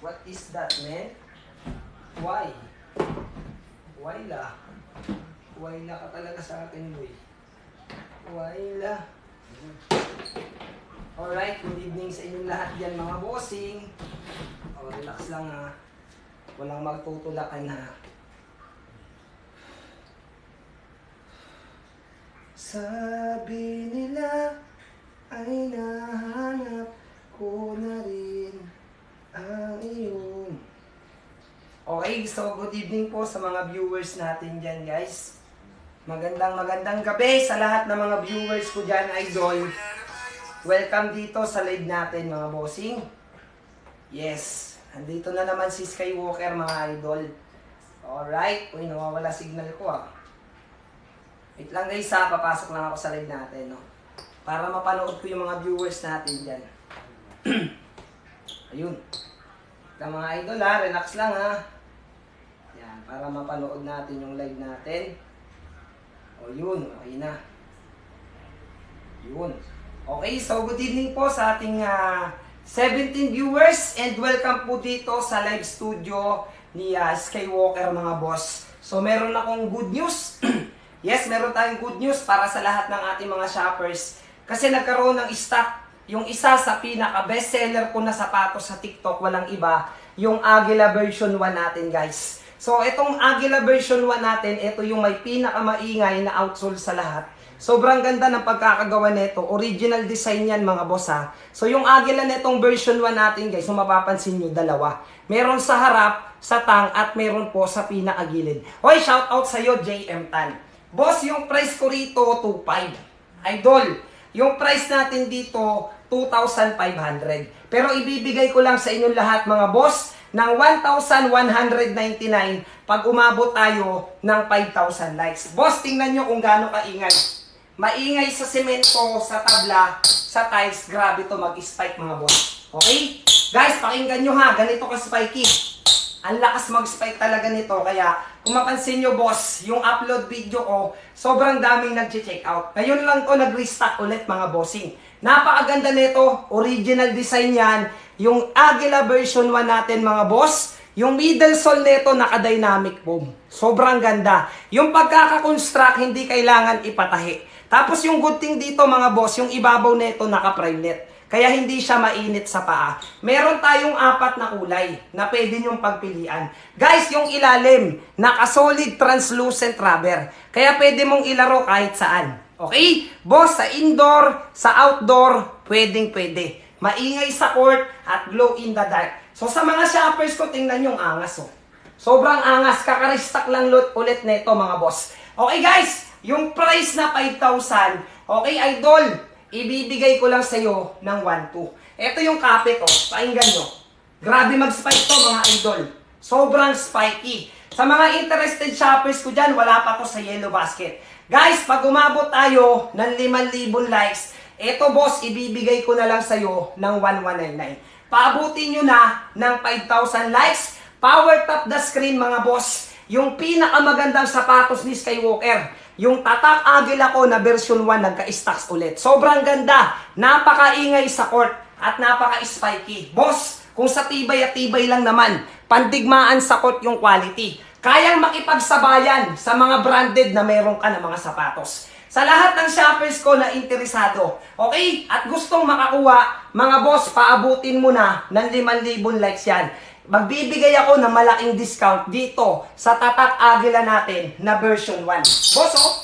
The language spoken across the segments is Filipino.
What is that, man? Why? Why la? Why la ka talaga sa akin, boy? Why la? Alright, good evening sa inyong lahat dyan, mga bossing. O, relax lang ha. Walang magtutulakan ha. Sabi nila ay nahanap ko na rin ang iyong. Okay, so good evening po sa mga viewers natin dyan, guys. Magandang gabi sa lahat ng mga viewers ko dyan, idol. Welcome dito sa live natin, mga bossing. Yes, andito na naman si Skywalker, mga idol. Alright, uy, nawawala signal ko ah. Wait lang guys ha, papasok lang ako sa live natin, no? Para mapanood ko yung mga viewers natin dyan. Ayun. Ito mga idol ha, relax lang ha. Yan, para mapanood natin yung live natin. O yun, okay na. Yun. Okay, so good evening po sa ating 17 viewers and welcome po dito sa live studio ni Skywalker, mga boss. So meron akong good news. Yes, meron tayong good news para sa lahat ng ating mga shoppers. Kasi nagkaroon ng stock yung isa sa pinaka-bestseller ko na sapatos sa TikTok, walang iba, yung Aguila version 1 natin, guys. So itong Aguila version 1 natin, ito yung may pinaka-maingay na outsole sa lahat. Sobrang ganda ng pagkakagawa nito. Original design yan, mga boss ha. So yung Aguila netong version 1 natin, guys, kung mapapansin nyo, dalawa. Meron sa harap, sa tang, at meron po sa pinakagilid. Hoy, shout out sa'yo, JM Tan. Boss, yung price ko rito, 2.5. Idol, yung price natin dito, 2,500. Pero ibibigay ko lang sa inyong lahat, mga boss, ng 1,199 pag umabot tayo ng 5,000 likes. Boss, tingnan nyo kung gaano kaingay. Maingay sa semento, sa tabla, sa tiles, grabe to mag-spike, mga boss. Okay? Guys, pakinggan nyo ha, ganito ka-spiky. Ang lakas mag-spike talaga nito, kaya kung mapansin nyo, boss, yung upload video ko, sobrang daming nag-check out. Ngayon lang to nag-restock ulit, mga bossing. Napakaganda nito, original design yan. Yung Aguila version 1 natin, mga boss, yung middle sole nito naka-dynamic foam. Sobrang ganda. Yung pagkakakonstruct, hindi kailangan ipatahi. Tapos yung good thing dito, mga boss, yung ibabaw nito naka-prime net. Kaya hindi siya mainit sa paa. Meron tayong 4 na kulay na pwede nyong pagpilian. Guys, yung ilalim, naka-solid translucent rubber. Kaya pwede mong ilaro kahit saan. Okay? Boss, sa indoor, sa outdoor, pwedeng-pwede. Maingay sa court at glow in the dark. So sa mga shoppers ko, tingnan yung angas. Oh. Sobrang angas. Kakarestock lang ulit nito, mga boss. Okay guys, yung price na 5,000. Okay, idol, ibibigay ko lang sa'yo ng 1,200. Ito yung kapit, oh. Pakinggan nyo. Grabe mag-spike to, mga idol. Sobrang spiky. Sa mga interested shoppers ko dyan, wala pa to sa Yellow Basket. Guys, pag umabot tayo ng 5,000 likes, ito boss, ibibigay ko na lang sa'yo ng 1,199. Paabutin nyo na ng 5,000 likes. Power top the screen, mga boss. Yung pinakamagandang sapatos ni Skywalker. Yung tatak Aguila ko na version 1 nagka-stocks ulit. Sobrang ganda. Napakaingay sa court at napaka-spiky. Boss, kung sa tibay at tibay lang naman, pandigmaan sa court yung quality. Kayang makipagsabayan sa mga branded na meron ka ng mga sapatos. Sa lahat ng shoppers ko na interesado, okay? At gustong makakuha, mga boss, paabutin mo na ng 5,000 likes yan. Magbibigay ako ng malaking discount dito sa tatak Aguila natin na version 1. Boss, oh!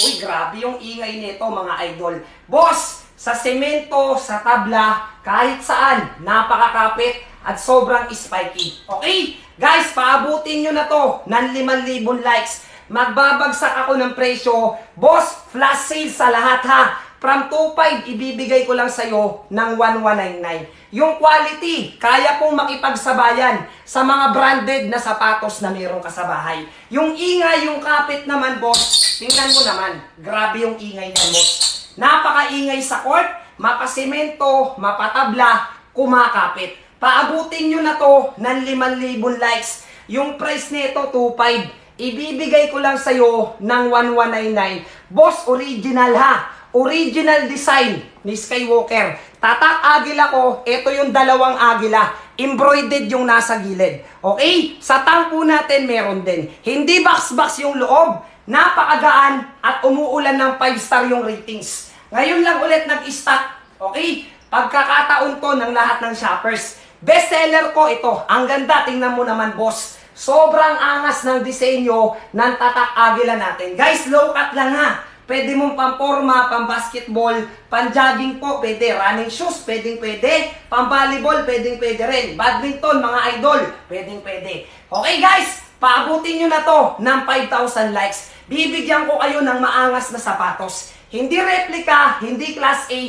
Uy, grabe yung ingay nito, mga idol. Boss, sa semento, sa tabla, kahit saan, napakakapit at sobrang spiky. Okay? Guys, paabutin nyo na to ng 5,000 likes. Magbabagsak ako ng presyo. Boss, flash sale sa lahat ha. From 2,500, ibibigay ko lang sa'yo ng 1,199. Yung quality, kaya pong makipagsabayan sa mga branded na sapatos na meron ka sa bahay. Yung ingay, yung kapit naman, boss, tingnan mo naman. Grabe yung ingay niyan, boss. Napakaingay sa court, mapasemento, mapatabla, kumakapit. Paabutin nyo na to ng 5,000 likes. Yung price nito, 2,500. Ibibigay ko lang sa'yo ng 1,199. Boss, original ha. Original design ni Skywalker. Tatak agila ko, ito yung dalawang agila. Embroidered yung nasa gilid. Okay? Sa tangpo natin, meron din. Hindi box-box yung loob. Napakagaan at umuulan ng 5-star yung ratings. Ngayon lang ulit nag-stock. Okay? Pagkakataon to ng lahat ng shoppers. Bestseller ko ito. Ang ganda, tingnan mo naman boss. Sobrang angas ng disenyo ng tatak agila natin. Guys, low cut lang ha. Pwede mong pamporma, pambasketball, panjogging po, pwede. Running shoes, pwede. Pamvolleyball, pwede rin. Badminton, mga idol, pwede. Okay guys, paabutin nyo na to ng 5,000 likes. Bibigyan ko kayo ng maangas na sapatos. Hindi replica, hindi class A,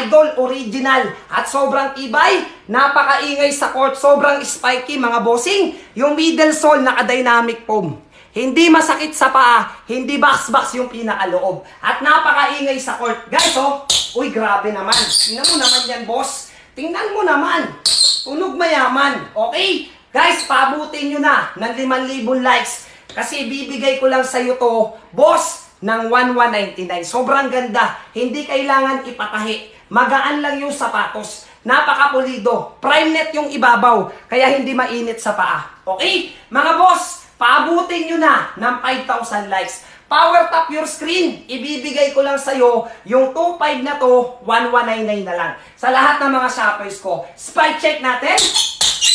idol original. At sobrang tibay, napakaingay sa court, sobrang spiky mga bossing. Yung middle sole naka-dynamic foam. Hindi masakit sa paa, hindi box-box yung pinakaloob. At napakaingay sa court. Guys, oh, uy, grabe naman. Tingnan mo naman yan, boss. Tingnan mo naman. Tunog mayaman. Okay? Guys, paabutin nyo na ng 5,000 likes. Kasi bibigay ko lang sa'yo to, boss, ng 1,199. Sobrang ganda. Hindi kailangan ipatahi. Magaan lang yung sapatos. Napakapulido. Prime net yung ibabaw. Kaya hindi mainit sa paa. Okay? Mga boss, paabutin nyo na ng 5,000 likes. Power tap your screen. Ibibigay ko lang sa'yo yung 2,500 na to, 1,199 na lang. Sa lahat ng mga shoppers ko. Spike check natin.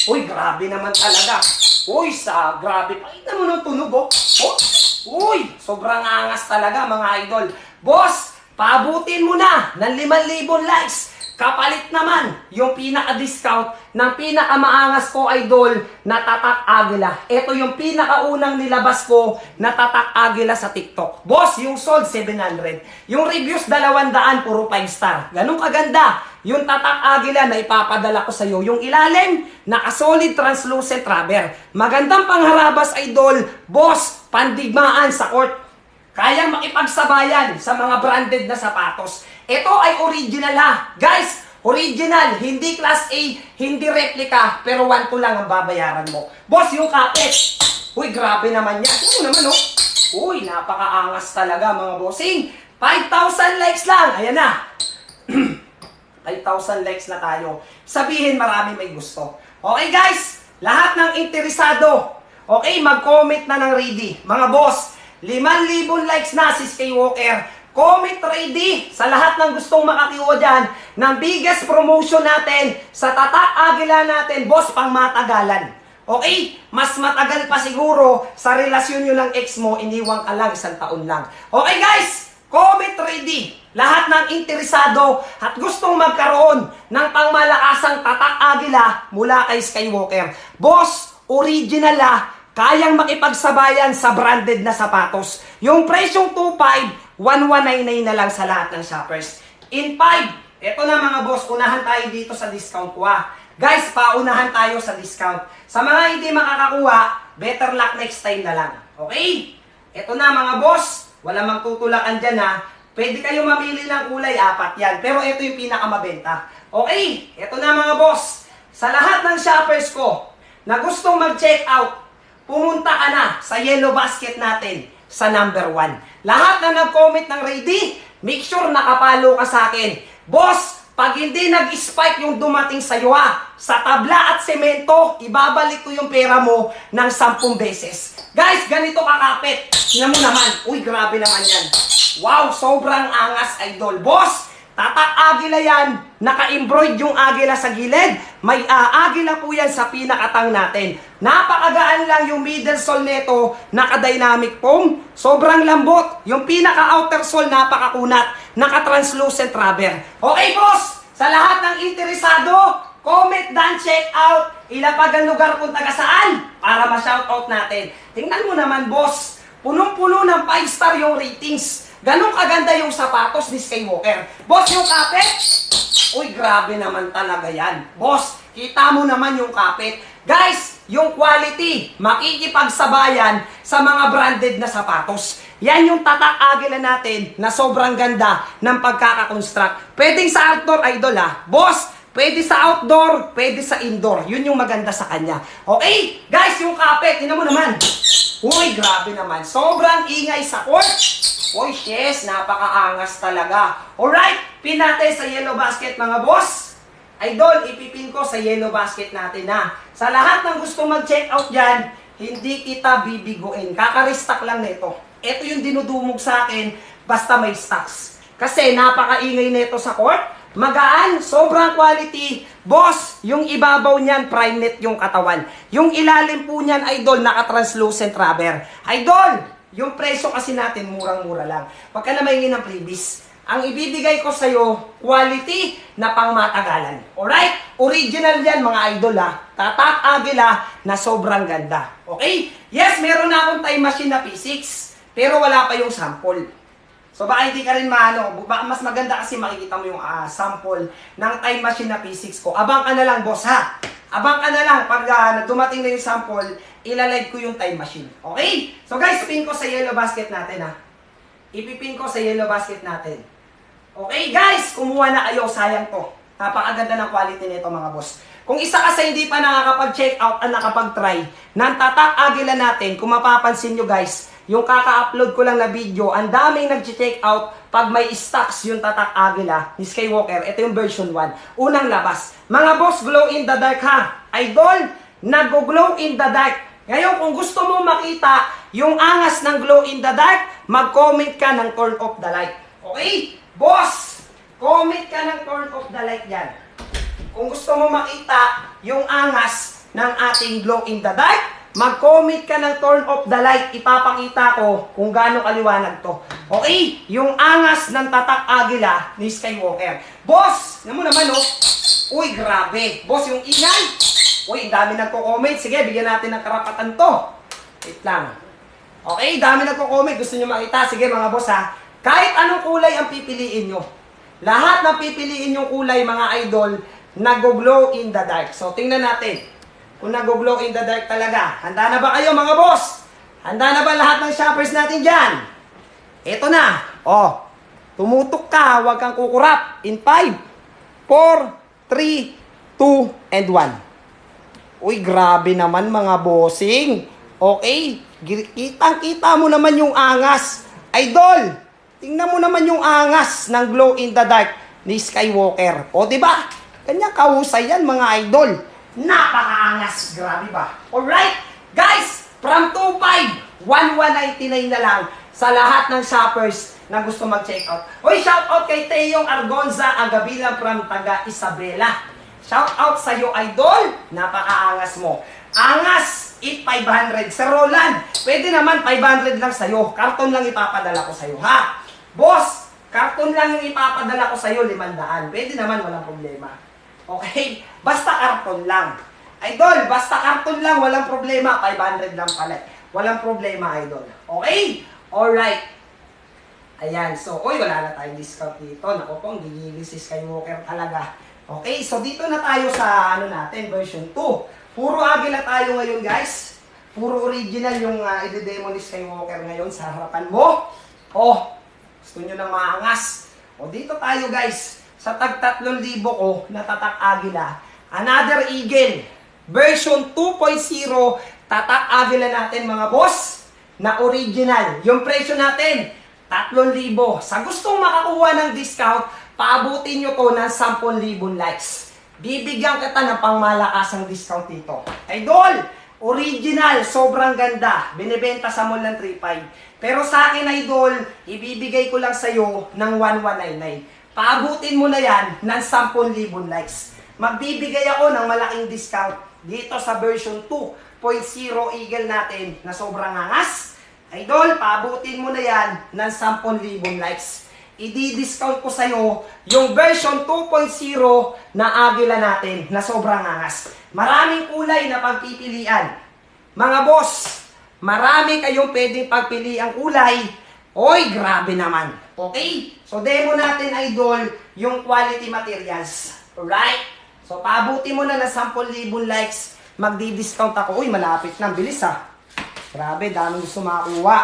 Uy, grabe naman talaga. Uy, grabe. Pakita mo nung tunog, oh. Uy, sobrang angas talaga, mga idol. Boss, paabutin mo na ng 5,000 likes. Kapalit naman yung pinaka-discount ng pinaka-maangas ko, idol, na tatak agila. Ito yung pinakaunang nilabas ko na tatak agila sa TikTok. Boss, yung sold 700. Yung reviews 200, puro 5-star. Ganun kaganda. Yung tatak agila na ipapadala ko sa iyo. Yung ilalim, naka-solid translucent rubber. Magandang pangharabas, idol. Boss, pandigmaan sa court. Kayang makipagsabayan sa mga branded na sapatos. Ito ay original ha. Guys, original. Hindi class A, hindi replica. Pero 1,2 lang ang babayaran mo. Boss, yung kapit. Uy, grabe naman yan. Ito naman, oh. Uy, napakaangas talaga mga bossing. 5,000 likes lang. Ayan na. 5,000 likes na tayo. Sabihin marami may gusto. Okay guys, lahat ng interesado. Okay, mag-comment na ng ready. Mga boss, 5,000 likes na si Skywalker. Comment ready sa lahat ng gustong makakiwa dyan ng biggest promotion natin sa tatak agila natin, boss, pang matagalan. Okay? Mas matagal pa siguro sa relasyon nyo ng ex mo, iniwang ka lang 1 taon lang. Okay guys? Comment ready. Lahat ng interesado at gustong magkaroon ng pangmalakasang tatak agila mula kay Skywalker. Boss, original kayang makipagsabayan sa branded na sapatos. Yung presyong 2,500, 1,199 na lang sa lahat ng shoppers. In 5, eto na mga boss, unahan tayo dito sa discount ko Guys, paunahan tayo sa discount. Sa mga hindi makakakuha, better luck next time na lang. Okay? Eto na mga boss, wala magtutulakan dyan Pwede kayo mamili ng kulay, 4 yan. Pero ito yung pinakamabenta. Okay, ito na mga boss. Sa lahat ng shoppers ko na gustong mag-check out, pumunta ka na sa yellow basket natin sa number 1. Lahat na nag-comment ng ready, make sure nakapalo ka sa akin. Boss, pag hindi nag-spike yung dumating sa iyo sa tabla at semento, ibabalik ko yung pera mo ng 10 beses. Guys, ganito kakapit. Tingnan mo naman. Uy, grabe naman yan. Wow, sobrang angas, idol. Boss, tatak agila yan. Naka-embroid yung agila sa gilid. May agila po yan sa pinakatang natin. Napakagaan lang yung middle sole nito. Naka-dynamic foam. Sobrang lambot. Yung pinaka-outer sole napakakunat. Naka-translucent rubber. Okay, boss. Sa lahat ng interesado, comment down, check out. Ilapag ang lugar kung taga saan para ma-shoutout natin. Tingnan mo naman, boss. Punong-puno ng 5-star yung ratings. Ganong kaganda yung sapatos ni Skywalker. Boss, yung kapit, uy, grabe naman talaga yan. Boss, kita mo naman yung kapit. Guys, yung quality, makikipagsabayan sa mga branded na sapatos. Yan yung tatak agila natin na sobrang ganda ng pagkakakonstruct. Pwedeng sa outdoor, idol Boss, pwede sa outdoor, pwede sa indoor. Yun yung maganda sa kanya. Okay? Guys, yung kapit, tingnan mo naman. Uy, grabe naman. Sobrang ingay sa court. Uy, yes, napakaangas talaga. Alright, pin natin sa yellow basket mga boss. Idol, ipipin ko sa yellow basket natin na. Sa lahat ng gusto mag-check out dyan, hindi kita bibiguin. Kaka-restock lang nito. Ito yung dinudumog sa akin, basta may stocks. Kasi napakaingay nito sa court. Magaan, sobrang quality. Boss, yung ibabaw niyan, prime net yung katawan. Yung ilalim po niyan, idol, naka-translucent rubber. Idol, yung presyo kasi natin, murang-mura lang. Huwag ka na mahingin ng freebies. Ang ibibigay ko sa'yo, quality na pangmatagalan. Alright? Original yan, mga idol, ha. Tatak Agila na sobrang ganda. Okay? Yes, meron na akong time machine na P6, pero wala pa yung sample. So baka hindi ka rin baka mas maganda kasi makikita mo yung sample ng time machine na P6 ko. Abang ka na lang, boss, ha? Abang ka na lang pag dumating na yung sample, ilalive ko yung time machine. Okay? So guys, pin ko sa yellow basket natin, ha? Ipipin ko sa yellow basket natin. Okay guys, kumuha na kayo, sayang to. Napakaganda ng quality nito, mga boss. Kung isa ka sa hindi pa nakakapag-check out at nakapag-try ng Tatak Agila natin, kung mapapansin nyo guys, yung kaka-upload ko lang na video, ang daming nag-check out pag may stocks yung Tatak Agila ni Skywalker. Ito yung version 1. Unang labas. Mga boss, glow in the dark, ha? Idol, nag-glow in the dark. Ngayon, kung gusto mo makita yung angas ng glow in the dark, mag-comment ka ng turn off the light. Okay? Boss, comment ka ng turn off the light yan. Kung gusto mo makita yung angas ng ating glow in the dark, mag-comment ka ng turn off the light. Ipapakita ko kung gaano kaliwanag to. Okay? Yung angas ng Tatak Agila ni Skywalker. Boss, alam mo naman, oh. Uy, grabe. Boss, yung ingay. Uy, dami nagko-comment. Sige, bigyan natin ng karapatan to. Wait lang. Okay, dami nagko-comment. Gusto nyo makita? Sige, mga boss, ha. Kahit anong kulay ang pipiliin nyo. Lahat ng pipiliin yung kulay, mga idol, nag-glow in the dark. So, tingnan natin. Kung nag-glow in the dark talaga. Handa na ba kayo, mga boss? Handa na ba lahat ng shoppers natin dyan? Ito na. Oh, tumutok ka, huwag kang kukurap. In 5, 4, 3, 2, and 1. Uy, grabe naman, mga bossing. Okay, kitang-kita mo naman yung angas. Idol, tingnan mo naman yung angas ng glow in the dark ni Skywalker. O, diba? Kanya kahusay yan, mga idol. Napakaangas. Grabe ba? Alright, guys, from 2.5, 1,199 na lang sa lahat ng shoppers na gusto mag-check out. Uy, shout out kay Teyong Argonza Agabila from Taga Isabela. Shout out sa iyo, idol. Napakaangas mo. Angas, 8,500. Sir Roland, pwede naman 500 lang sa'yo. Karton lang ipapadala ko sa'yo, ha? Boss, karton lang yung ipapadala ko sa'yo, 500. Pwede naman, walang problema. Okay? Basta karton lang. Idol, basta karton lang, walang problema. 500 lang pala. Walang problema, idol. Okay? Alright. Ayan, so, uy, wala na tayong discount dito. Naku po, gigigil si Skywalker talaga. Okay, so dito na tayo sa, natin, version 2. Puro Agila tayo ngayon, guys. Puro original yung i-demo ni Skywalker ngayon sa harapan mo. Oh, gusto nyo ng maangas. O, dito tayo, guys. Sa tag 3,000 ko na Tatak Agila. Another Eagle. Version 2.0. Tatak Agila natin, mga boss. Na original. Yung presyo natin, 3,000. Sa gustong makakuha ng discount, paabutin nyo to ng 10,000 likes. Bibigyan kita ng pangmalakasang discount dito. Idol, original, sobrang ganda. Binibenta sa mall ng 3,500. Pero sa akin, idol, ibibigay ko lang sa'yo ng 1,199. Paabutin mo na yan ng 10,000 likes. Magbibigay ako ng malaking discount dito sa version 2.0 Eagle natin na sobrang angas. Idol, paabutin mo na yan ng 10,000 likes. I-discount ko sa'yo yung version 2.0 na Agila natin na sobrang angas. Maraming kulay na pagpipilian. Mga boss, marami kayong pwedeng pagpiliang kulay. Oy, grabe naman. Okay? So, demo natin, idol, yung quality materials. Alright? So, paabuti mo na ng 10,000 likes. Magdi-discount ako. Uy, malapit na. Bilis, ha? Grabe, daming gusto makakuha.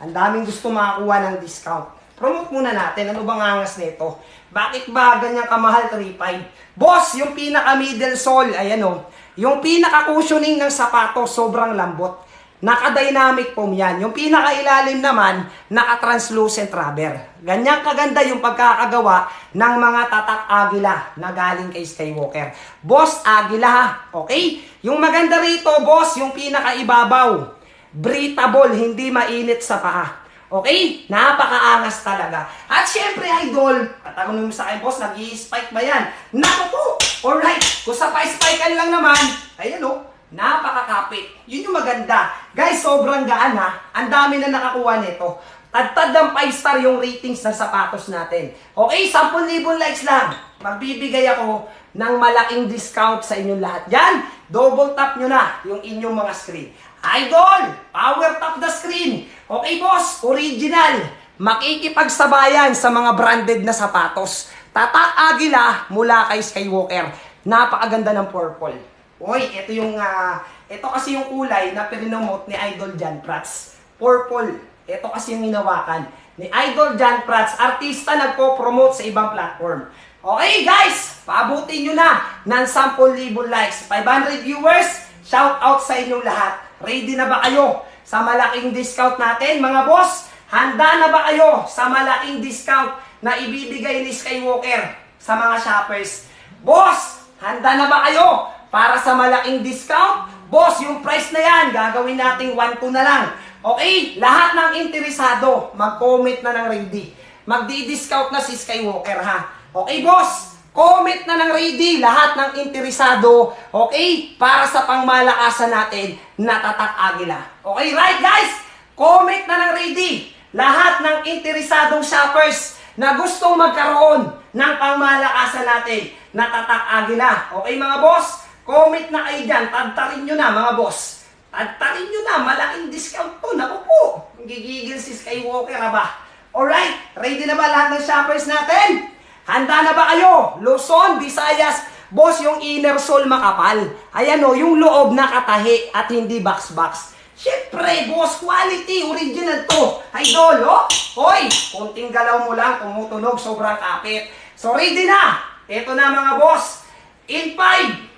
Ang daming gusto makakuha ng discount. Promote muna natin. Ano bang angas nito? Bakit ba ganyan kamahal 3,500? Boss, yung pinaka middle sole, ayan o. Yung pinaka cushioning ng sapato, sobrang lambot. naka-dynamic foam yan. Yung pinakailalim naman, naka-translucent rubber. Ganyan kaganda yung pagkakagawa ng mga tatak Agila na galing kay Skywalker. Boss, Agila ha. Okay? Yung maganda rito, boss, yung pinakaibabaw. Breathable, hindi mainit sa paa. Okay? Napakaangas talaga. At syempre, idol, tatanungin mo sa akin, boss, nag-i-spike ba yan? Naku po! Alright, kung sa pa-spikean lang naman, ayan o, napakakapit. Yun yung maganda. Guys, sobrang gaan ha. Ang dami na nakakuha nito. Tad-tad ng 5-star yung ratings ng sapatos natin. Okay, 10,000 likes lang. Magbibigay ako ng malaking discount sa inyong lahat. Yan, double tap nyo na yung inyong mga screen. Idol, power tap the screen. Okay, boss, original. Makikipagsabayan sa mga branded na sapatos. Tatak Agila mula kay Skywalker. Napakaganda ng purple. Oy, ito kasi yung kulay na pinomote ni Idol Jan Prats. Purple. Ito kasi yung hinawakan ni Idol Jan Prats. Artista nagpo-promote sa ibang platform. Okay guys, paabutin nyo na ng 10,000 likes. 500 viewers, shout out sa inyong lahat. Ready na ba kayo sa malaking discount natin mga boss? Handa na ba kayo sa malaking discount na ibibigay ni Skywalker sa mga shoppers? Boss, handa na ba kayo para sa malaking discount? Boss, yung price na yan, gagawin nating 1-2 na lang. Okay? Lahat ng interesado, mag-comment na ng ready. Magdi-discount na si Skywalker ha. Okay, boss? Comment na ng ready, lahat ng interesado, okay? Para sa pangmalakasan natin na Tatak Agila. Okay, right guys? Comment na ng ready, lahat ng interesadong shoppers na gustong magkaroon ng pangmalakasan natin na Tatak Agila. Okay mga boss? Comment na kayo dyan. Tadtarin nyo na mga boss. Tadtarin nyo na. Malaking discount to. Naku po. Gigigil si Skywalker ba? Alright. Ready na ba lahat ng shoppers natin? Handa na ba kayo? Luzon, Visayas. Boss, yung inner sole makapal. Ayan o, yung loob nakatahi at hindi box-box. Siyempre, boss, quality. Original to. Idol, oh. Hoy, konting galaw mo lang. Tumutunog. Sobrang kapit. So, ready na. Ito na mga boss. In 5.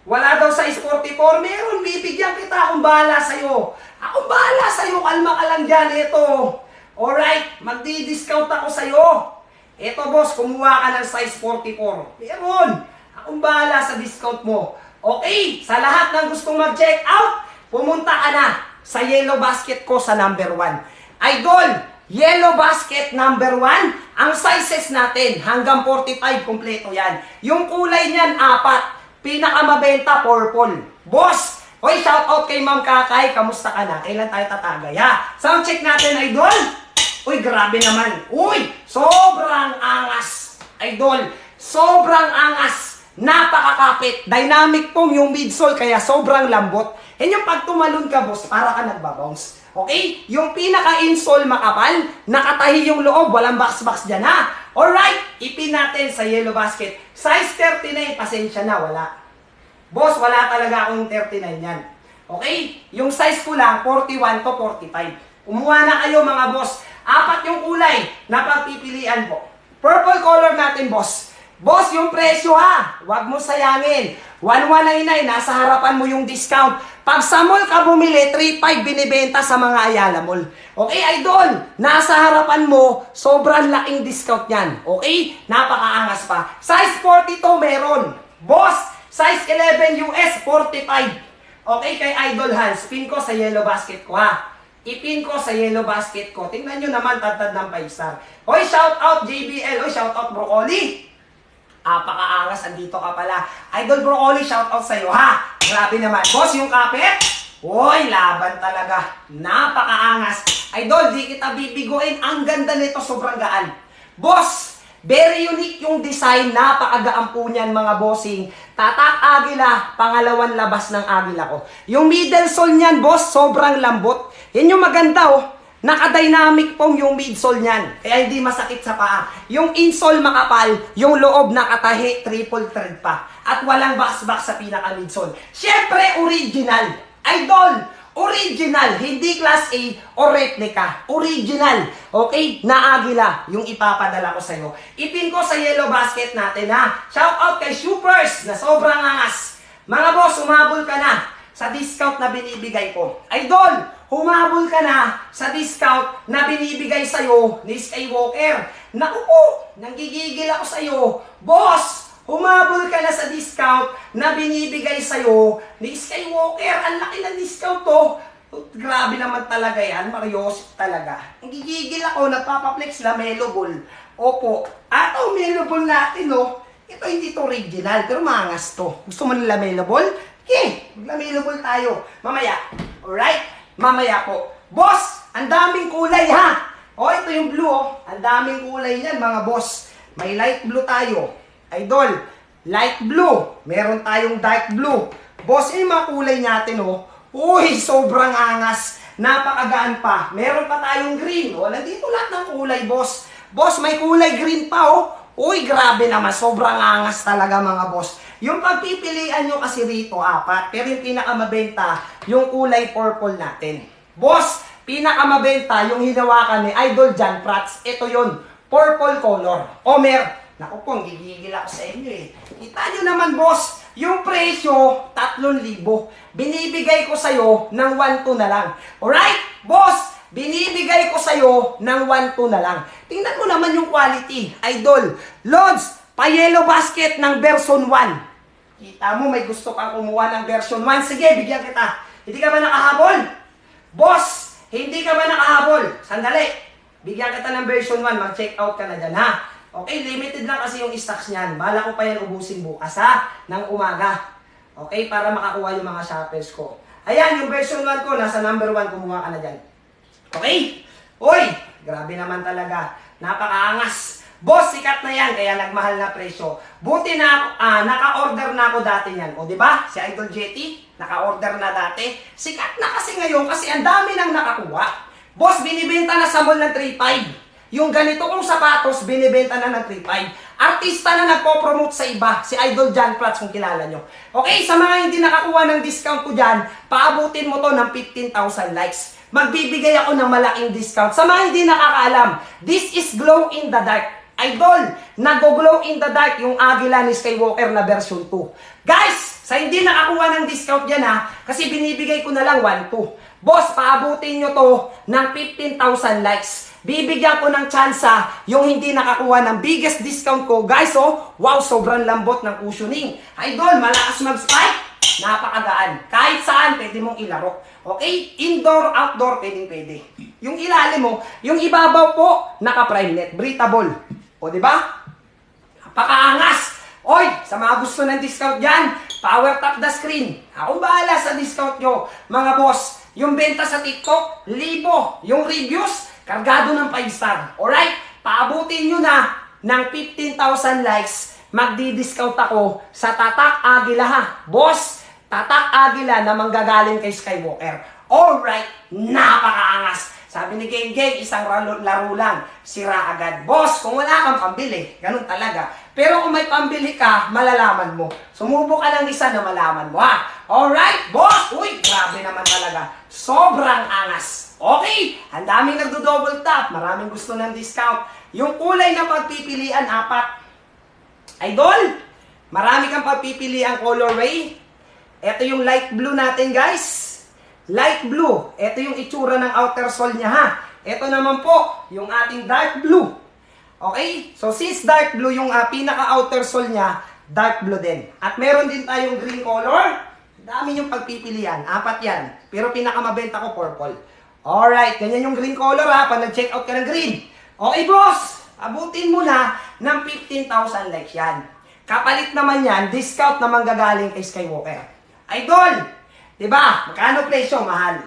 Wala daw sa 44, meron, bibigyan kita, akong bahala sa'yo. Akong bahala sa'yo, kalma ka lang dyan, ito. Alright, magdi-discount ako sa'yo. Ito boss, kumuha ka ng size 44. Meron, akong bahala sa discount mo. Okay, sa lahat ng gustong mag-check out, pumunta ka na sa yellow basket ko sa number 1. Idol, yellow basket number 1, ang sizes natin, hanggang 45, kompleto yan. Yung kulay niyan, 4. Pinakamabenta, purple. Boss, oy, shout out kay Ma'am Kakay. Kamusta ka na? Kailan tayo tatagay, ha? Sound check natin, idol. Uy, grabe naman. Uy, sobrang angas. Idol, sobrang angas. Napakakapit. Dynamic foam yung midsole, kaya sobrang lambot. And yung pag tumalon ka, boss, para ka nagbabounce. Okay? Yung pinaka-insole makapal, nakatahi yung loob, walang box-box dyan, ha? Alright, ipin natin sa yellow basket. Size 39, pasensya na, wala. Boss, wala talaga akong 39 yan. Okay? Yung size ko lang, 41 to 45. Kumuha na kayo mga boss. 4 yung kulay na pagpipilian po. Purple color natin, boss. Boss, yung presyo ha, huwag mo sayangin. 1199, nasa harapan mo yung discount. Pag sa mall ka bumili, 3.5 binibenta sa mga Ayala Mall. Okay, idol, nasa harapan mo, sobrang laking discount yan. Okay, napakaangas pa. Size 42 meron. Boss, size 11 US, 45. Okay, kay Idol Hans, pin ko sa yellow basket ko ha. Ipin ko sa yellow basket ko. Tingnan nyo naman, tatad ng 5-star. Hoy, shout out JBL. Hoy, shout out Broccoli. Pakaangas, andito ka pala. Idol Broccoli, shout out sa'yo ha. Grabe naman. Boss, yung kapit. Hoy, laban talaga. Napakaangas. Idol, di kita bibiguin. Ang ganda nito, sobrang gaan. Boss, very unique yung design. Napakagaan po niyan mga bossing. Tatak Agila, pangalawang labas ng Agila ko. Yung middle sole niyan, boss, sobrang lambot. Yan yung maganda oh. Naka-dynamic foam yung midsole niyan. Kaya hindi masakit sa paa. Yung insole makapal, yung loob nakatahi, triple thread pa. At walang box-box sa pinaka-midsole. Siyempre, original. Idol, original. Hindi class A o replica. Original. Okay? Na Agila, yung ipapadala ko sa'yo. Ipin ko sa yellow basket natin ha. Shout out kay Shoopers na sobrang angas. Mga boss, umabol ka na sa sa discount na binibigay ko. Idol, humabol ka na sa discount na binibigay sa'yo ni Skywalker. Naku po, nanggigigil ako sa'yo. Boss, humabol ka na sa discount na binibigay sa'yo ni Skywalker. Ang laki ng discount to. Grabe naman talaga yan, Marios talaga. Nanggigigil ako, nagpapaflex Lamelo Ball. Opo, ato Lamelo Ball natin, no? Ito hindi to original, pero maangas to. Gusto mo ng Lamelo Ball? Okay, Lamelo Ball tayo. Mamaya. Alright? Mamaya po. Boss, ang daming kulay ha. O, ito yung blue oh. Ang daming kulay niyan mga boss. May light blue tayo. Idol, light blue. Meron tayong dark blue. Boss, yung mga kulay natin oh. Uy, sobrang angas. Napakagaan pa. Meron pa tayong green. O, nandito lahat ng kulay, boss. Boss, may kulay green pa oh. Uy, grabe naman. Sobrang angas talaga mga boss. Yung pagpipilian nyo kasi rito, apat. Pero yung pinakamabenta, yung kulay purple natin. Boss, pinakamabenta, yung hinawakan ni Idol John Prats. Ito yun, purple color. Omer, naku po, gigigil ako sa inyo eh. Kita nyo naman, boss, yung presyo, 3,000. Binibigay ko sa'yo ng 1,2 na lang. Alright, boss, binibigay ko sa'yo ng 1,2 na lang. Tingnan mo naman yung quality. Idol, Lods, pa-yellow basket ng version 1. Kita mo, may gusto kang kumuha ng version 1. Sige, bigyan kita. Hindi ka ba nakahabol? Boss, hindi ka ba nakahabol? Sandali. Bigyan kita ng version 1. Mag-check out ka na dyan, ha? Okay, limited lang kasi yung stocks niyan. Bala ko pa yan ubusin bukas, ha? Ng umaga. Okay, para makakuha yung mga shoppers ko. Ayan, yung version 1 ko, nasa number 1. Kumuha ka na dyan. Okay? Uy, grabe naman talaga. Napakaangas. Boss, sikat na yan, kaya nagmahal na presyo. Buti na naka-order na ako dati yan. O, di ba? Si Idol Jetty, naka-order na dati. Sikat na kasi ngayon kasi ang dami nang nakakuha. Boss, binibenta na sa mall ng 3.5. Yung ganito kong sapatos, binibenta na ng 3.5. Artista na nagpo-promote sa iba, si Idol John Prats kung kilala nyo. Okay, sa mga hindi nakakuha ng discount ko dyan, paabutin mo to ng 15,000 likes. Magbibigay ako ng malaking discount. Sa mga hindi nakakaalam, this is glow in the dark. Idol, nag-glow in the dark yung Agila ni Skywalker na version 2. Guys, sa hindi nakakuha ng discount yan ha, kasi binibigay ko na lang 1,2. Boss, paabutin nyo to ng 15,000 likes. Bibigyan ko ng tsansa yung hindi nakakuha ng biggest discount ko. Guys, oh, wow, sobrang lambot ng cushioning. Idol, malakas mag-spike. Napakagaan. Kahit saan, pwede mong ilaro. Okay? Indoor, outdoor, pwede. Yung ilalim mo, yung ibabaw po, naka-prime net. Breathable. O, di ba? Napakaangas. Oy, sa mga gusto ng discount dyan, power tap the screen. Ako bahala sa discount nyo. Mga boss, yung benta sa TikTok, 1,000. Yung reviews, kargado ng 5 star. Alright? Paabutin nyo na ng 15,000 likes. Magdi-discount ako sa Tatak Agila ha. Boss, Tatak Agila na manggagaling kay Skywalker. Alright, napakaangas. Sabi ni Geng, isang laro lang, sira agad. Boss, kung wala kang pambili, ganun talaga. Pero kung may pambili ka, malalaman mo. Sumubo ka ng isa na malaman mo ha. Alright, boss! Uy, grabe naman talaga. Sobrang angas. Okay, ang daming nagdo-double tap. Maraming gusto ng discount. Yung kulay na pagpipilian, 4. Idol, marami kang pagpipilian colorway. Ito yung light blue natin, guys. Light blue. Ito yung itsura ng outer sole niya, ha. Ito naman po, yung ating dark blue. Okay? So, since dark blue yung pinaka-outer sole niya, dark blue din. At meron din tayong green color. Dami yung pagpipilian. 4 yan. Pero pinakamabenta ko, purple. Alright, ganyan yung green color, ha. Pag nag-check out ka ng green. Okay, boss. Abutin mo na ng 15,000 likes yan. Kapalit naman yan, discount na manggagaling kay Skywalker. Idol! Diba? Magkano presyo? Mahal.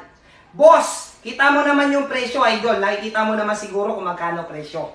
Boss, kita mo naman yung presyo, Idol. Nakikita mo naman siguro kung magkano presyo.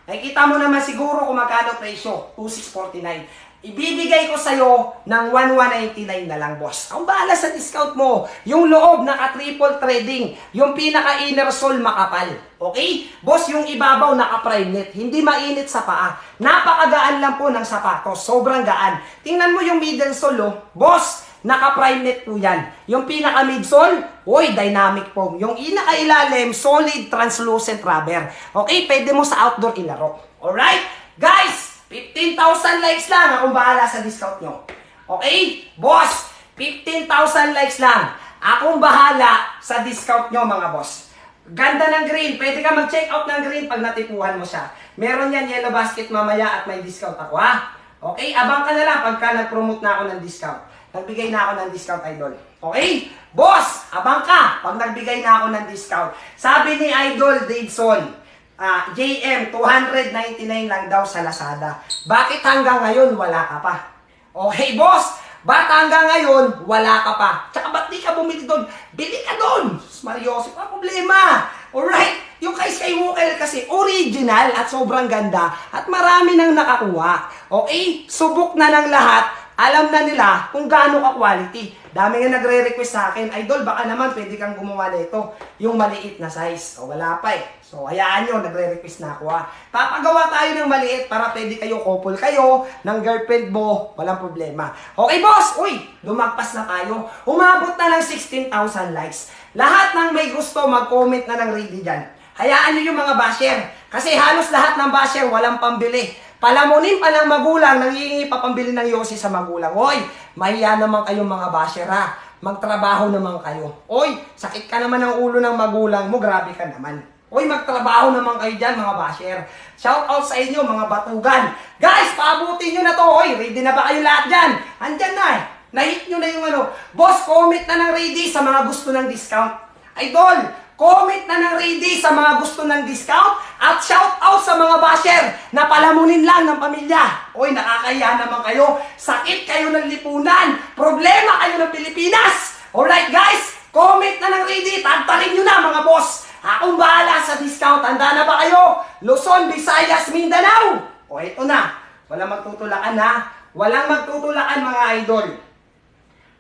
Nakikita mo naman siguro kung magkano presyo. 2,649. Ibibigay ko sa'yo ng 1,199 na lang, boss. Ang bahala sa discount mo. Yung loob, naka-triple threading. Yung pinaka-inner sole, makapal. Okay? Boss, yung ibabaw, naka-prime net. Hindi mainit sa paa. Napakagaan lang po ng sapatos. Sobrang gaan. Tingnan mo yung middle sole, oh. Boss, naka-prime net po yan. Yung pinaka-midsole, dynamic foam. Yung pinaka-ilalim, solid translucent rubber. Okay? Pwede mo sa outdoor ilaro. Alright? Guys, 15,000 likes lang. Akong bahala sa discount nyo. Okay? Boss, 15,000 likes lang. Akong bahala sa discount nyo mga boss. Ganda ng green. Pwede ka mag-check out ng green pag natipuhan mo siya. Meron yan yellow basket mamaya at may discount ako ha. Okay? Abang ka na lang pagka nag-promote na ako ng discount. Nagbigay na ako ng discount, idol. Okay? Boss, abang ka pag nagbigay na ako ng discount. Sabi ni Idol Davidson, JM, 299 lang daw sa Lazada. Bakit hanggang ngayon wala ka pa? Okay, boss? Ba't hanggang ngayon wala ka pa? Tsaka ba't di ka bumili doon? Bili ka doon! Mariosip, pa problema. Alright? Yung kay Skywalker kasi original at sobrang ganda at marami nang nakakuha. Okay? Subok na ng lahat. Alam na nila kung gaano ka-quality. Dami nga nagre-request sa akin, Idol, baka naman pwede kang gumawa nito, yung maliit na size. O wala pa eh. So, hayaan nyo, nagre-request na ako ha. Papagawa tayo ng maliit para pwede kayo, couple kayo, ng girlfriend mo, walang problema. Okay, boss! Uy, lumagpas na tayo. Umabot na ng 16,000 likes. Lahat ng may gusto, mag-comment na ng ready dyan. Hayaan nyo yung mga basher. Kasi halos lahat ng basher, walang pambili. Palamunin pa ng magulang, nangihingi pa pambili ng yosi sa magulang. Hoy, mahiya naman kayong mga basher ha. Magtrabaho naman kayo. Hoy, sakit ka naman ng ulo ng magulang mo, grabe ka naman. Hoy, magtrabaho naman kayo dyan mga basher. Shout out sa inyo mga batugan. Guys, paabutin nyo na to. Hoy, ready na ba kayo lahat dyan? Andyan na eh. Na-hit nyo na yung ano. Boss, comment na ng ready sa mga gusto ng discount. Idol, comment na ng ready sa mga gusto ng discount at shout out sa mga basher na palamunin lang ng pamilya. Oy, nakakahiya naman kayo. Sakit kayo ng lipunan. Problema kayo ng Pilipinas. Alright guys, comment na ng ready. Tagtarin nyo na mga boss. Akong bahala sa discount. Handa na ba kayo? Luzon, Visayas, Mindanao. O ito na. Walang magtutulakan ha. Walang magtutulakan mga idol.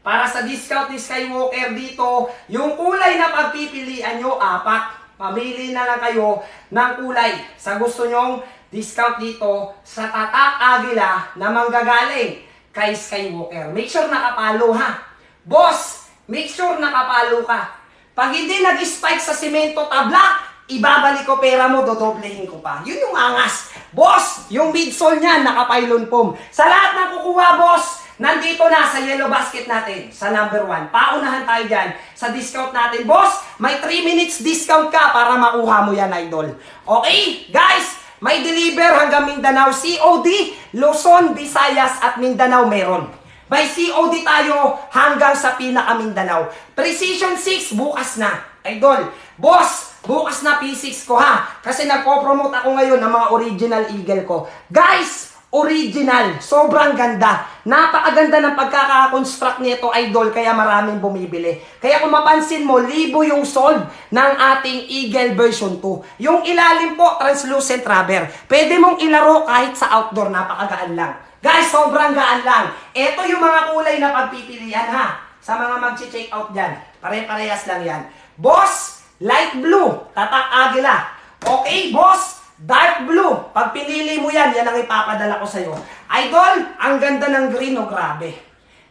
Para sa discount ni Skywalker dito, yung kulay na pagpipilian nyo, 4. Pamili na lang kayo ng kulay sa gusto nyong discount dito sa Tatak Agila na manggagaling kay Skywalker. Make sure nakapalo ha. Boss, make sure nakapalo ka. Pag hindi nag-spike sa simento tabla, ibabalik ko pera mo, dodoblehin ko pa. Yun yung angas. Boss, yung midsole niya, naka-pylon foam. Sa lahat ng kukuha, boss, nandito na sa yellow basket natin, sa number 1. Paunahan tayo dyan sa discount natin. Boss, may 3 minutes discount ka para makuha mo yan, idol. Okay, guys, may deliver hanggang Mindanao. COD, Luzon, Visayas at Mindanao meron. By COD tayo hanggang sa pinaka-Mindanao. Precision 6, bukas na. Idol, boss, bukas na P6 ko ha. Kasi nagpo-promote ako ngayon ng mga original eagle ko. Guys, original. Sobrang ganda. Napakaganda ng pagkaka-construct nito, idol, kaya maraming bumibili. Kaya kung mapansin mo, libo yung sold ng ating Eagle version 2. Yung ilalim po, translucent rubber. Pwede mong ilaro kahit sa outdoor, napakagaan lang. Guys, sobrang gaan lang. Ito yung mga kulay na pagpipilian ha. Sa mga mag-check out dyan. Pare-parehas lang yan. Boss, light blue, Tatak Agila. Okay, boss, dark blue. Pag pinili mo yan, yan ang ipapadala ko sa'yo. Idol, ang ganda ng green, oh, grabe.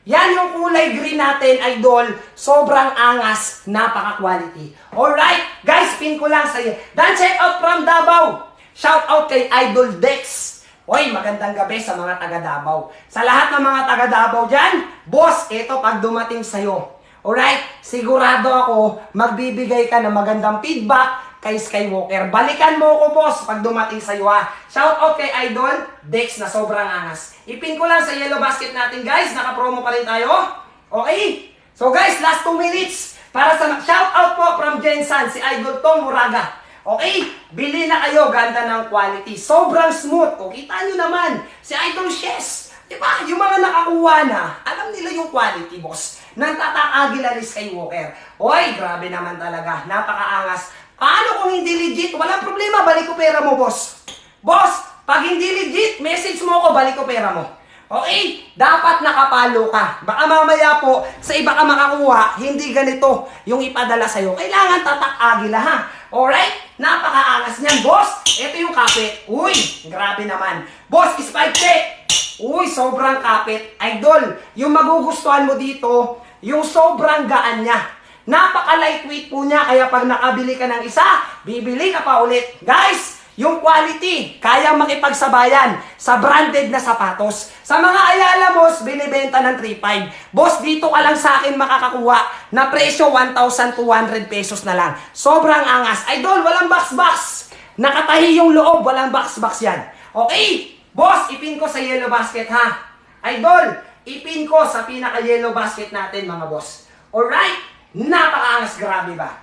Yan yung kulay green natin, idol. Sobrang angas, napaka-quality. Alright, guys, pin ko lang sa'yo. Dan check out from Davao. Shout out kay Idol Dex. Hoy, magandang gabi sa mga taga Davao. Sa lahat ng mga taga Davao dyan, boss, ito pag dumating sa'yo. Alright, sigurado ako, magbibigay ka ng magandang feedback kay Skywalker. Balikan mo ako, boss, pag dumating sa'yo ha. Shout out kay Idol Dex na sobrang angas. Ipin ko lang sa yellow basket natin, guys. Naka-promo pa rin tayo. Okay? So guys, last 2 minutes para sa shout out po from Jensan, si Idol Tom Muraga. Okay? Bili na kayo, ganda ng quality. Sobrang smooth. O, kita nyo naman, si Idol Shes. Diba? Yung mga nakakuha na, alam nila yung quality, boss. Nang Tatak Agila ni Skywalker. Oy, grabe naman talaga. Napakaangas. Paano kung hindi legit? Walang problema, balik ko pera mo, boss. Boss, pag hindi legit, message mo ako, balik ko pera mo. Okay? Dapat nakapalo ka. Baka mamaya po, sa iba ka makakuha, hindi ganito yung ipadala sa'yo. Kailangan Tatak Agila, ha? Alright? Napakaangas niyan, boss. Ito yung kapit. Uy, grabe naman. Boss, spike check. Uy, sobrang kapit. Idol, yung magugustuhan mo dito, yung sobrang gaan niya. Napaka-lightweight po niya, kaya pag nakabili ka ng isa, bibili ka pa ulit. Guys, yung quality, kayang makipagsabayan sa branded na sapatos. Sa mga Ayala Boss, binibenta ng 3.5. Boss, dito ka lang sa akin makakakuha na presyo 1,200 pesos na lang. Sobrang angas. Idol, walang box-box. Nakatahi yung loob, walang box-box yan. Okay? Boss, ipin ko sa yellow basket ha. Idol, ipin ko sa pinaka-yellow basket natin mga boss. Alright? Napakaangas, grabe ba?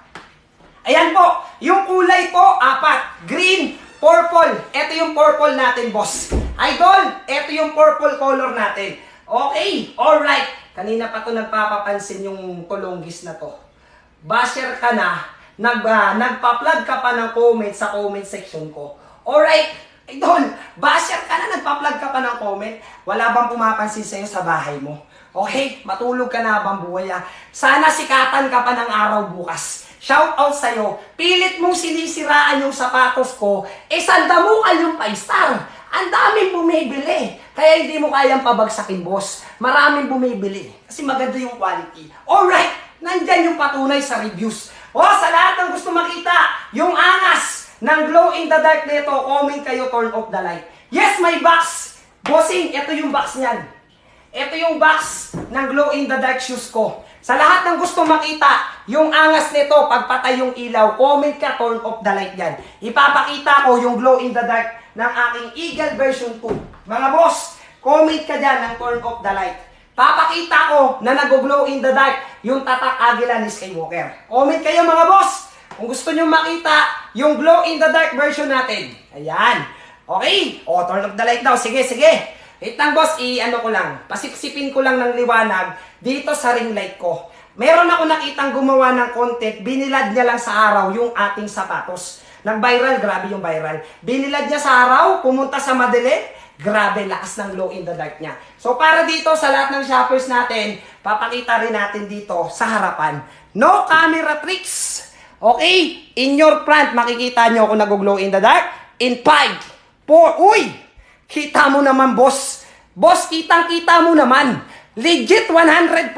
Ayan po, yung kulay po, 4. Green, purple. Ito yung purple natin, boss. Idol, ito yung purple color natin. Okay, alright. Kanina pa to nagpapapansin yung tulonggis na to. Basher ka na, nagpa-plug ka pa ng comment sa comment section ko. Alright, idol, basher ka na, nagpa-plug ka pa ng comment. Wala bang pumapansin sa'yo sa bahay mo? Okay, matulog ka na bang buhay? Sana sikatan ka pa ng araw bukas. Shout out sa'yo, pilit mong sinisiraan yung sapatos ko, sandamukan yung 5-star. Ang daming bumibili. Kaya hindi mo kayang pabagsakin, boss. Maraming bumibili. Kasi maganda yung quality. Alright, nandyan yung patunay sa reviews. Sa lahat ng gusto makita, yung angas ng glow in the dark nito, comment kayo, turn off the light. Yes, my box. Bossing, ito yung box niyan. Ito yung box ng glow in the dark shoes ko. Sa lahat ng gusto makita, yung angas nito, pagpatay yung ilaw, comment ka, turn off the light yan. Ipapakita ko yung glow in the dark ng aking Eagle version 2. Mga boss, comment ka dyan ng turn off the light. Papakita ko na nag-glow in the dark yung tatak agila ni Skywalker. Comment kayo mga boss, kung gusto nyo makita yung glow in the dark version natin. Ayan. Okay? Turn off the light daw. Sige, sige. Wait lang boss, ko lang. Pasipsipin ko lang ng liwanag dito sa ring light ko. Meron ako nakitang gumawa ng content, binilad niya lang sa araw yung ating sapatos. Nag-viral, grabe yung viral. Binilad niya sa araw, pumunta sa madilim, grabe, lakas ng glow in the dark niya. So para dito sa lahat ng shoppers natin, papakita rin natin dito sa harapan. No camera tricks. Okay? In your front, makikita nyo kung nag-glow in the dark. In 5, 4, uy! Kita mo naman, boss. Boss, kitang-kita mo naman. Legit 100%.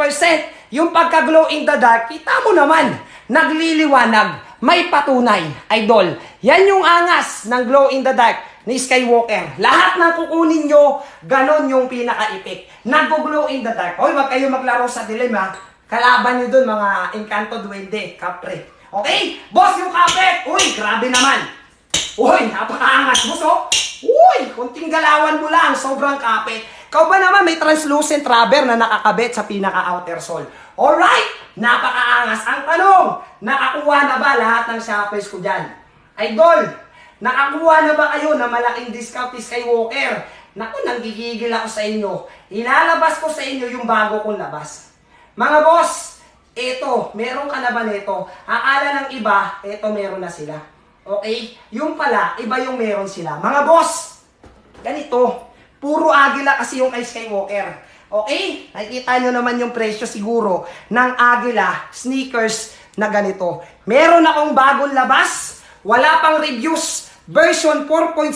Yung pagka-glow in the dark, kita mo naman. Nagliliwanag. May patunay. Idol. Yan yung angas ng glow in the dark ni Skywalker. Lahat ng kukunin nyo, ganon yung pinaka-epic. Nag-glow in the dark. Hoy, wag kayo maglaro sa dilim, ha. Kalaban nyo dun, mga Encanto Duende, Capre. Okay? Boss, yung kapit. Uy, grabe naman. Uy, napakaangas, boss, oh. Uy, kunting galawan mo lang, sobrang kapit. Ikaw ba naman may translucent rubber na nakakabit sa pinaka-outer sole? Alright, napakaangas. Ang tanong, nakakuha na ba lahat ng shoppers ko dyan? Idol, nakakuha na ba kayo na malaking discount ni Skywalker? Naku, nanggigigil ako sa inyo. Ilalabas ko sa inyo yung bago kong labas. Mga boss, eto, meron ka na ba nito? Akala ng iba, eto meron na sila. Okay? Yung pala, iba yung meron sila. Mga boss, ganito, puro agila kasi yung kay Skywalker. Okay? Nakikita nyo naman yung presyo siguro ng agila sneakers na ganito. Meron akong bagong labas, wala pang reviews, version 4.0,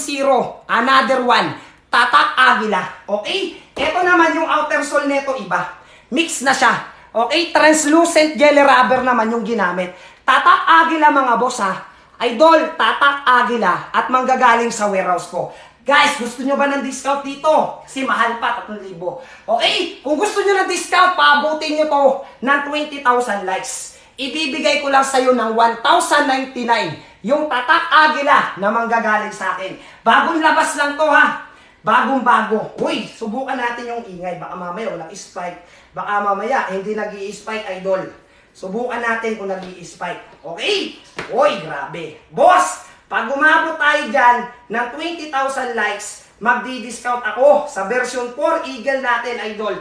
another one, tatak agila. Okay? Ito naman yung outer sole nito, iba. Mix na siya. Okay? Translucent jelly rubber naman yung ginamit. Tatak agila mga boss ha. Idol, tatak agila at manggagaling sa warehouse ko. Guys, gusto nyo ba ng discount dito? Kasi mahal pa, 3,000. Okay? Kung gusto nyo ng discount, paabutin nyo to ng 20,000 likes. Ibibigay ko lang sa'yo ng 1,099 yung tatak agila na manggagaling sa akin. Bagong labas lang to ha. Bagong-bago. Uy, subukan natin yung ingay. Baka mamaya walang spike. Baka mamaya hindi nag-i-spike, idol. Subukan natin kung nag-i-spike. Okay? Uy, grabe. Boss, pag umabot tayo dyan ng 20,000 likes, magdi-discount ako sa version 4 Eagle natin, idol.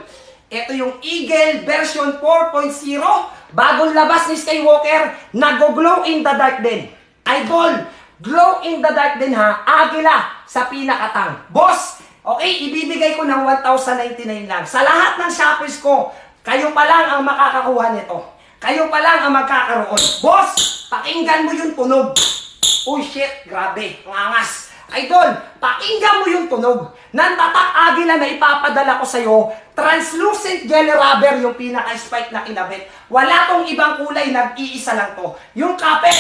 Ito yung Eagle version 4.0. Bagong labas ni Skywalker, nag-glow in the dark din. Idol, glow in the dark din ha. Agila sa pinakatang. Boss, okay, ibibigay ko ng 1,099 lang. Sa lahat ng shoppers ko, kayo pa lang ang makakakuha nito. Kayo pa lang ang magkakaroon. Boss, pakinggan mo yung tunog. Uy, shit, grabe, ang angas. Idol, pakinggan mo yung tunog. Nang tatak agila na ipapadala ko sa'yo, translucent jelly rubber yung pinaka-spike na kinabit. Wala tong ibang kulay, nag-iisa lang to. Yung kapit,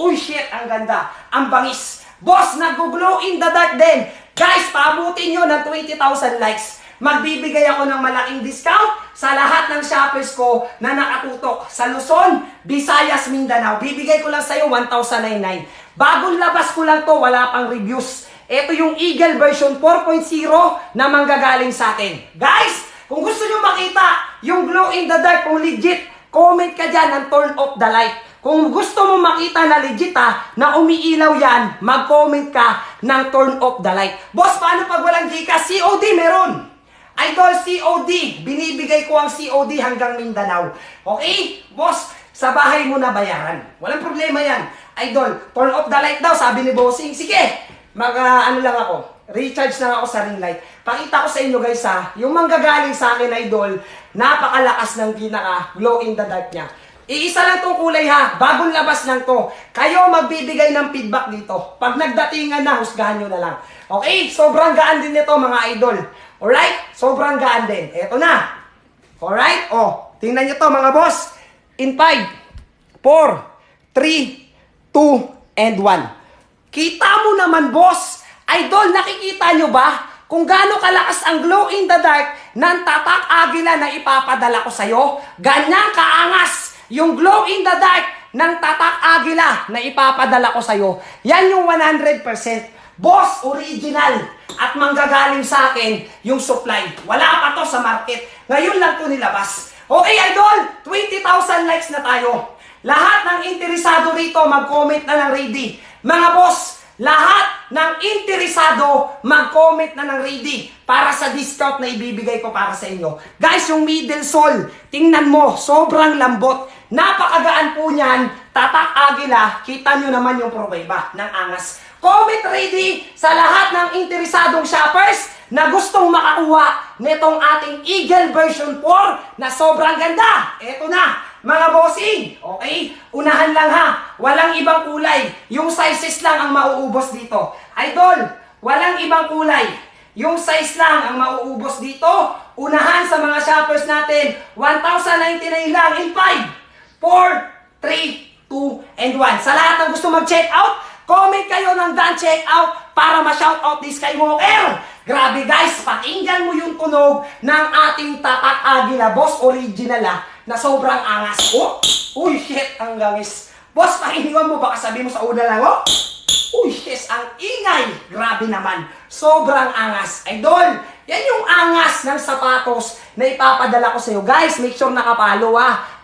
uy, shit, ang ganda. Ang bangis. Boss, nag-glow in the dark din. Guys, paabutin nyo ng 20,000 likes. Magbibigay ako ng malaking discount sa lahat ng shoppers ko na nakatutok sa Luzon, Visayas, Mindanao. Bibigay ko lang sa'yo 1,099. Bagong labas ko lang to, wala pang reviews. Ito yung Eagle version 4.0 na manggagaling sa akin. Guys, kung gusto nyo makita yung glow in the dark kung legit, comment ka dyan ng turn off the light. Kung gusto mo makita na legit na umiilaw yan, mag-comment ka ng turn off the light. Boss, paano pag walang Gcash? COD meron. Idol, COD. Binibigay ko ang COD hanggang Mindanao. Okay? Boss, sa bahay mo na bayaran. Walang problema yan. Idol, turn off the light daw, sabi ni Bossing. Sige, ano lang ako. Recharge na ako sa ring light. Pakita ko sa inyo guys yung manggagaling sa akin, Idol, napakalakas ng glow in the dark niya. Iisa lang tong kulay bagong labas lang to. Kayo magbibigay ng feedback dito. Pag nagdatingan na, husgahan nyo na lang. Okay, sobrang gaan din nito mga idol. Alright, sobrang gaan din. Eto na. Alright, tingnan nyo to mga boss. In 5, 4, 3, 2, and 1. Kita mo naman boss. Idol, nakikita nyo ba kung gaano kalakas ang glow in the dark ng Tatak Agila na ipapadala ko sa'yo? Ganyan kaangas yung glow in the dark ng Tatak Agila na ipapadala ko sa'yo. Yan yung 100%. Boss, original. At manggagaling sa akin yung supply. Wala pa to sa market. Ngayon lang to nilabas. Okay, Idol, 20,000 likes na tayo. Lahat ng interesado rito, mag-comment na ng ready. Mga boss, lahat ng interesado, mag-comment na ng ready para sa discount na ibibigay ko para sa inyo. Guys, yung middle sole, tingnan mo, sobrang lambot. Napakagaan po niyan. Tatak Agila, kita nyo naman yung prueba ng angas. Comment ready sa lahat ng interesadong shoppers na gustong makakuha nitong ating Eagle version 4 na sobrang ganda. Eto na, mga bossing. Okay? Unahan lang walang ibang kulay. Yung sizes lang ang mauubos dito. Idol, walang ibang kulay. Yung size lang ang mauubos dito. Unahan sa mga shoppers natin, 1,099 lang in 5, 4, 3, 2, and 1. Sa lahat ng gusto mag-check out, comment kayo ng done check out para ma-shoutout ni Skywalker. Grabe guys, pakinggan mo yung tunog ng ating Tatak Agila. Boss, original na sobrang angas. Uy, shit, ang gangis. Boss, pakinggan mo, baka sabi mo sa una lang, uy, shit, ang ingay. Grabe naman, sobrang angas. Idol, yan yung angas ng sapatos na ipapadala ko sa'yo. Guys, make sure nakapalo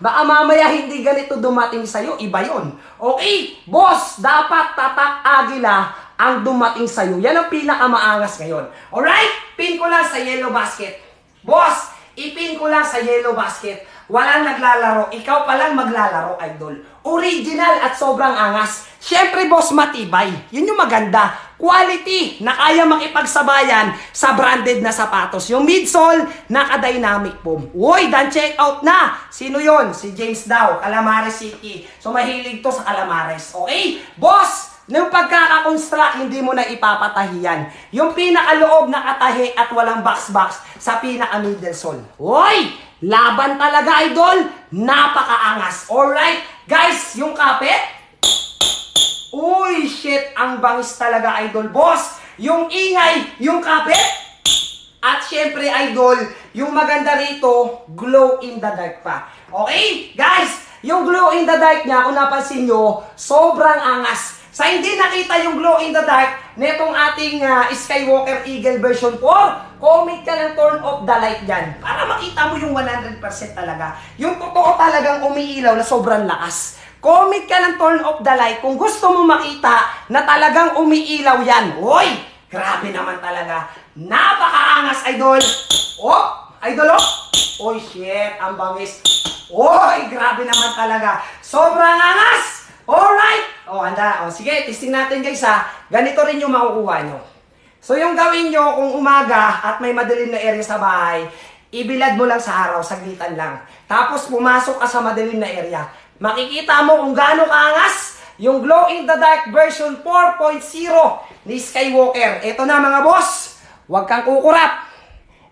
Baka mamaya hindi ganito dumating sa'yo, iba yun. Okay, boss, dapat Tatak Agila ang dumating sa'yo. Yan ang pinakamaangas ngayon. Alright, pin ko lang sa yellow basket. Boss, ipin ko lang sa yellow basket. Walang naglalaro, ikaw pa lang maglalaro, Idol. Original at sobrang angas. Siyempre, boss, matibay. Yun yung maganda. Quality na kaya makipagsabayan sa branded na sapatos. Yung midsole, naka-dynamic foam. Uy, done check out na. Sino yon? Si James daw, Calamares City. So, mahilig to sa Calamares. Okay? Boss, nung pagkakakonstruct, hindi mo na ipapatahi yan. Yung pinakaloob na katahi at walang box-box sa pinaka-middle sole. Uy! Laban talaga, Idol. Napakaangas. Alright, guys, yung kapit. Uy, shit, ang bangis talaga, Idol. Boss, yung ingay, yung kapit. At syempre, Idol, yung maganda rito, glow in the dark pa. Okay, guys, yung glow in the dark niya, kung napansin nyo, sobrang angas. Sa hindi nakita yung glow in the dark netong ating Skywalker Eagle version 4, comment ka ng turn off the light dyan para makita mo yung 100% talaga. Yung totoo talagang umiilaw na sobrang lakas. Comment ka ng turn off the light kung gusto mo makita na talagang umiilaw yan. Uy, grabe naman talaga. Napakaangas, Idol. Idol, Uy, shit, ang bangis. Uy, grabe naman talaga. Sobrang angas. Alright! Handa. Sige, testing natin guys Ganito rin yung makukuha nyo. So yung gawin nyo kung umaga at may madilim na area sa bahay, ibilad mo lang sa araw, saglitan lang. Tapos pumasok ka sa madilim na area. Makikita mo kung gaano kaangas yung glow in the dark version 4.0 ni Skywalker. Ito na mga boss. Huwag kang kukurap.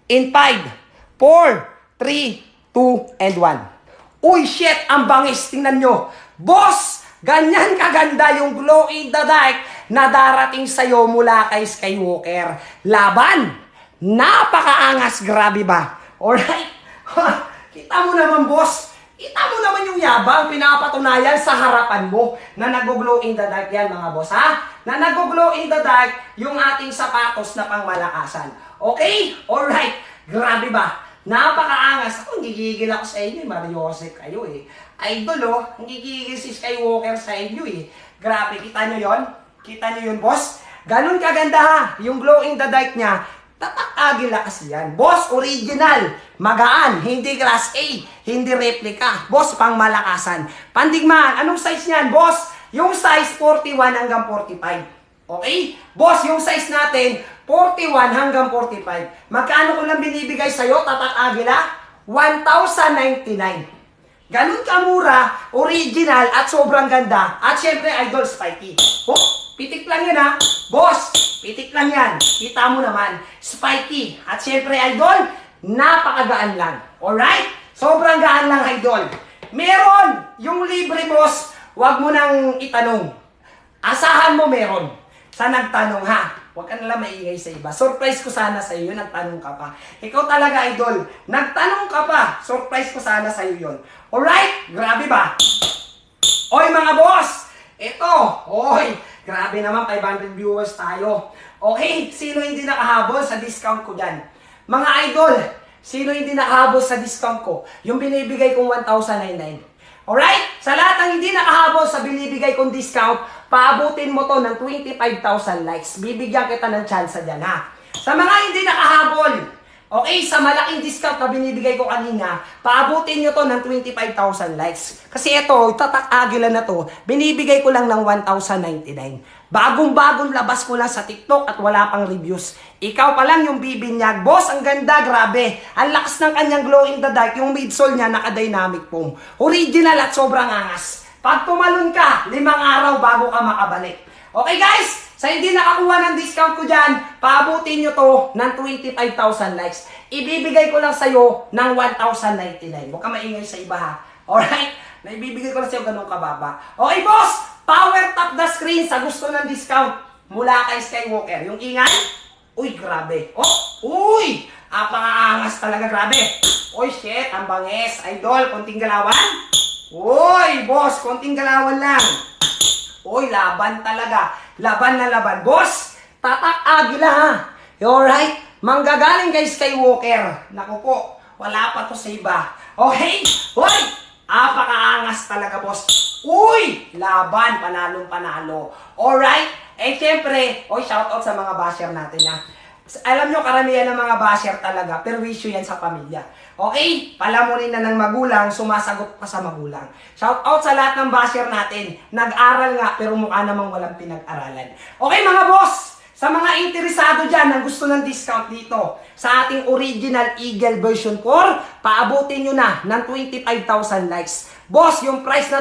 In 5, 4, 3, 2, and 1. Uy, shit! Ang bangis! Tingnan nyo. Boss! Ganyan kaganda yung glow in the dark na darating sa'yo mula kay Skywalker. Laban! Napakaangas, grabe ba? Alright? Kita mo naman, boss. Kita mo naman yung yabang pinapatunayan sa harapan mo na nag-glow in the dark yan, mga boss, ha? Na nag-glow in the dark yung ating sapatos na pangmalakasan. Okay? Alright. Grabe ba? Napakaangas. Ako, gigigil ako sa inyo, Mario Jose kayo eh. Idol, oh. Gigigil si Skywalker sa inyo eh. Grabe, kita nyo yon? Kita nyo yun, boss? Ganun kaganda ha. Yung glow in the dark niya, tatak agila kasi yan. Boss, original. Magaan. Hindi class A. Hindi replica. Boss, pang malakasan. Pandigmaan. Anong size niyan, boss? Yung size 41 hanggang 45. Okay? Boss, yung size natin, 41 hanggang 45. Magkano ko lang binibigay sa'yo, tatak agila? 1,099. Ganun kamura, original, at sobrang ganda. At syempre, idol, spiky. Oh, pitik lang yan ha. Boss, pitik lang yan. Kita mo naman, spiky. At syempre, idol, napakagaan lang. Alright? Sobrang gaan lang, idol. Meron, yung libre, boss, wag mo nang itanong. Asahan mo meron. Sa nagtanong ha. Huwag ka nalang maingay sa iba. Surprise ko sana sa iyo, nagtanong ka pa. Ikaw talaga, idol. Nagtanong ka pa. Surprise ko sana sa iyo yun. Alright? Grabe ba? Oy, mga boss! Ito. Oy, grabe naman, 500 viewers tayo. Okay, sino hindi nakahabol sa discount ko dyan? Mga idol, sino hindi nakahabol sa discount ko? Yung binibigay kong 1,099. Alright? Sa lahat ng hindi nakahabol sa binibigay kong discount, paabutin mo to ng 25,000 likes. Bibigyan kita ng chance dyan, ha? Sa mga hindi nakahabol, okay, sa malaking discount na binibigay ko kanina, paabutin nyo to ng 25,000 likes. Kasi ito, tatak agila na to, binibigay ko lang ng 1,099. Bagong-bagong labas ko lang sa TikTok at wala pang reviews. Ikaw pa lang yung bibinyag. Boss, ang ganda, grabe. Ang lakas ng kanyang glow in the dark. Yung midsole niya, naka-dynamic foam. Original at sobrang angas. Pag tumalon ka, 5 araw bago ka makabalik. Okay guys, sa hindi nakakuha ng discount ko dyan, paabutin nyo to ng 25,000 likes. Ibibigay ko lang sa'yo ng 1,099. Huwag ka maingay sa iba ha. Alright? Naibibigay ko lang sa'yo ganun kababa. Okay boss, power tap the screen sa gusto ng discount mula kay Skywalker. Yung ingay, uy, grabe. Oh, uy, apakaangas talaga, grabe. Uy, shit, ang banges. Idol, konting galawan. Uy, boss, konting galawan lang. Uy, laban talaga. Laban na laban. Boss, tatak agila ha. Alright? Manggagaling kay Skywalker. Naku po, wala pa to sa iba. Okay? Uy, apakaangas talaga, boss. Uy! Laban, panalong panalo. Alright? Eh, syempre, shoutout sa mga basher natin, ha. Alam nyo, karamihan ng mga basher talaga, perwisyo yan sa pamilya. Okay? Palamunin na ng magulang, sumasagot pa sa magulang. Shoutout sa lahat ng basher natin. Nag-aral nga, pero mukha namang walang pinag-aralan. Okay, mga boss! Sa mga interesado dyan na gusto ng discount dito sa ating original Eagle version 4, paabutin nyo na ng 25,000 likes. Boss, yung price na